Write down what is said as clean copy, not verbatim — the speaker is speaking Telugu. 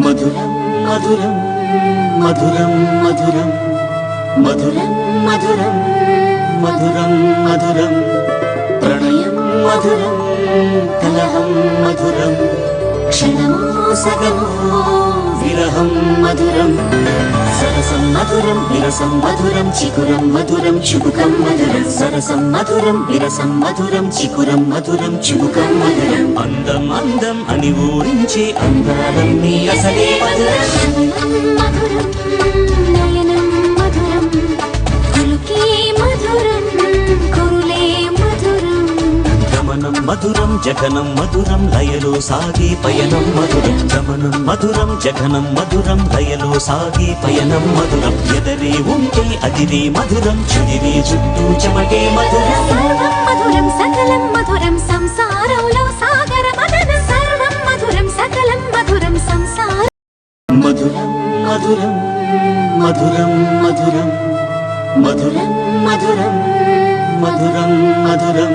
మధురం మధురం మధురం మధురం మధురం మధురం మధురం మధురం ప్రణయం మధురం కలహం మధురం క్షణమో సగమో విరహం మధురం సరసం మధురం విరసం మధురం చికురం మధురం చుబుకం మధురం సరసం మధురం విరసం మధురం చికురం మధురం చుబుకం మధురం అందం అందం అని ఊరించే అందాలన్నీ అసలే మధురం మధురం నయనం మధురం కులుకే మధురం కురులే మధురం గమనం మధురం జగనం మధురం లయలో సాగే పయనం మధురం గమనం మధురం జగనం మధురం లయలో సాగే పయనం మధురం ఎదరే ఉంటే అదిరే మధురం చెదిరే చుట్టూ చెమటే మధురం సర్వం మధురం సకలం మధురం సంసారంలో సాగర మదన సర్వం మధురం సకలం మధురం సంసారం మధురం మధురం మధురం మధురం మధురం మధురం మధురం మధురం